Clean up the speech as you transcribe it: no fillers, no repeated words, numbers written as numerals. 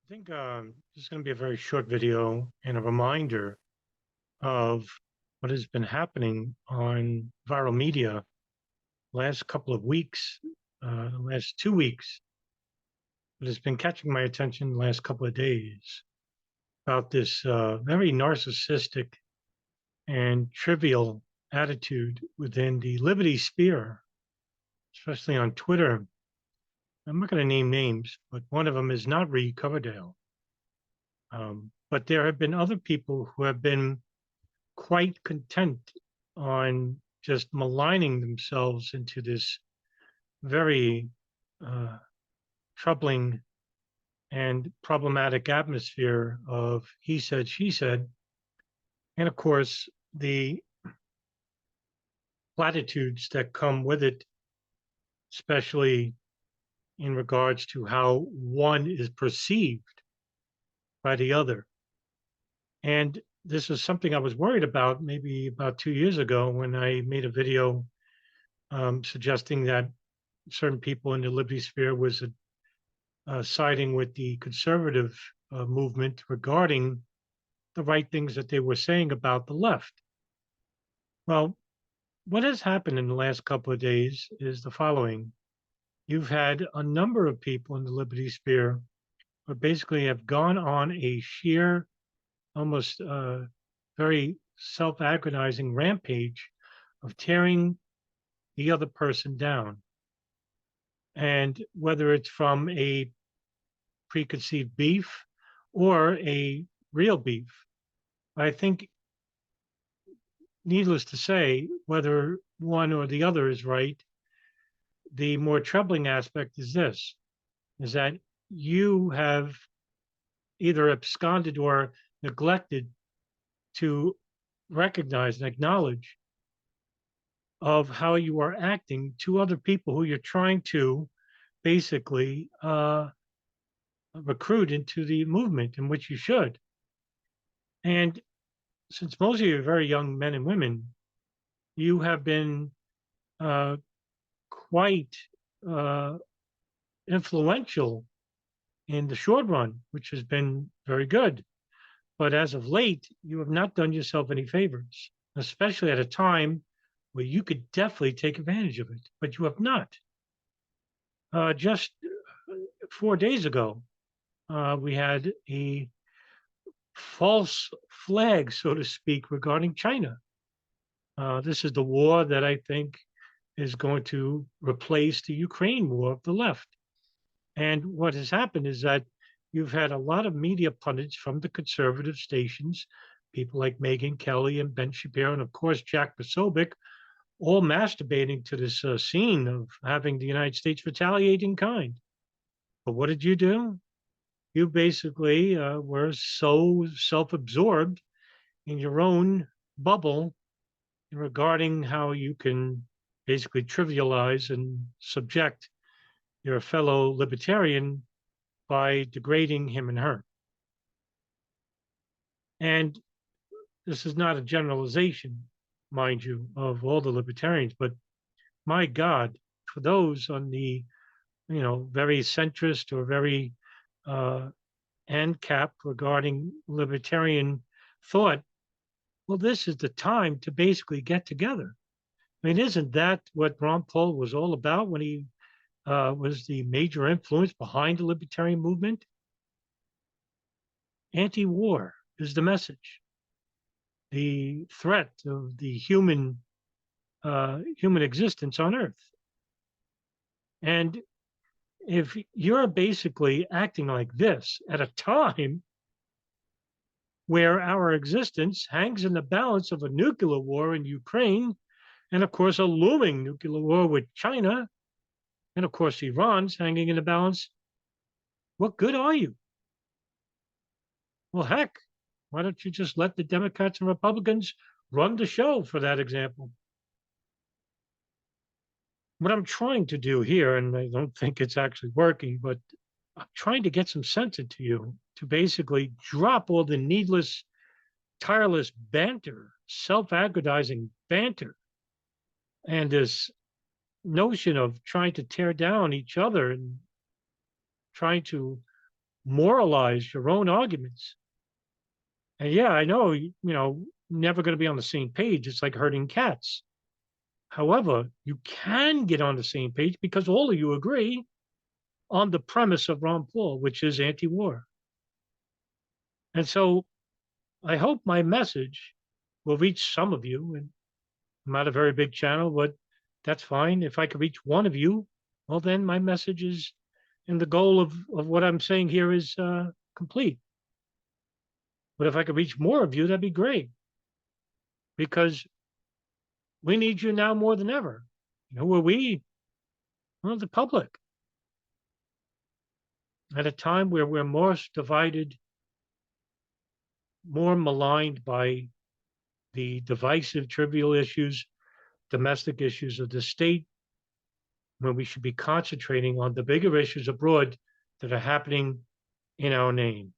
I think this is going to be a very short video and a reminder of what has been happening on viral media last couple of weeks, the last 2 weeks. But it's been catching my attention the last couple of days about this very narcissistic and trivial attitude within the liberty sphere, especially on Twitter. I'm not going to name names, but one of them is not Ree Coverdale. But there have been other people who have been quite content on just maligning themselves into this very uh, troubling and problematic atmosphere of he said, she said. And of course, the platitudes that come with it, especially in regards to how one is perceived by the other. And this is something I was worried about maybe about 2 years ago when I made a video suggesting that certain people in the liberty sphere was siding with the conservative movement regarding the right things that they were saying about the left. Well, what has happened in the last couple of days is the following. You've had a number of people in the liberty sphere who basically have gone on a sheer, almost very self aggrandizing rampage of tearing the other person down. And whether it's from a preconceived beef or a real beef. I think, needless to say, whether one or the other is right, the more troubling aspect is this, is that you have either absconded or neglected to recognize and acknowledge of how you are acting to other people who you're trying to basically recruit into the movement in which you should. And since most of you are very young men and women, you have been uh, quite uh, influential in the short run, which has been very good. But as of late, you have not done yourself any favors, especially at a time where you could definitely take advantage of it, but you have not. Just 4 days ago, we had a false flag, so to speak, regarding China. This is the war that I think is going to replace the Ukraine war of the left. And what has happened is that you've had a lot of media pundits from the conservative stations, people like Megyn Kelly and Ben Shapiro, and of course, Jack Posobiec, all masturbating to this scene of having the United States retaliate in kind. But what did you do? You basically were so self absorbed in your own bubble regarding how you can basically trivialize and subject your fellow libertarian by degrading him and her. And this is not a generalization, mind you, of all the libertarians, but my God, for those on the, very centrist or very uh, ANCAP regarding libertarian thought, well, this is the time to basically get together. I mean, isn't that what Ron Paul was all about when he was the major influence behind the libertarian movement? Anti-war is the message. The threat of the human existence on Earth. And if you're basically acting like this at a time where our existence hangs in the balance of a nuclear war in Ukraine, and of course, a looming nuclear war with China, and of course, Iran's hanging in the balance, what good are you? Well, heck, why don't you just let the Democrats and Republicans run the show, for that example? What I'm trying to do here, and I don't think it's actually working, but I'm trying to get some sense into you to basically drop all the needless, tireless banter, self aggrandizing banter, and this notion of trying to tear down each other and trying to moralize your own arguments. And yeah, I know, never going to be on the same page. It's like herding cats. However, you can get on the same page because all of you agree on the premise of Ron Paul, which is anti-war. And so I hope my message will reach some of you. And I'm not a very big channel, but that's fine. If I could reach one of you, well, then my message is, and the goal of what I'm saying here is complete. But if I could reach more of you, that'd be great, because we need you now more than ever. Who are we? Well, the public. At a time where we're most divided, more maligned by the divisive, trivial issues, domestic issues of the state, when we should be concentrating on the bigger issues abroad that are happening in our name.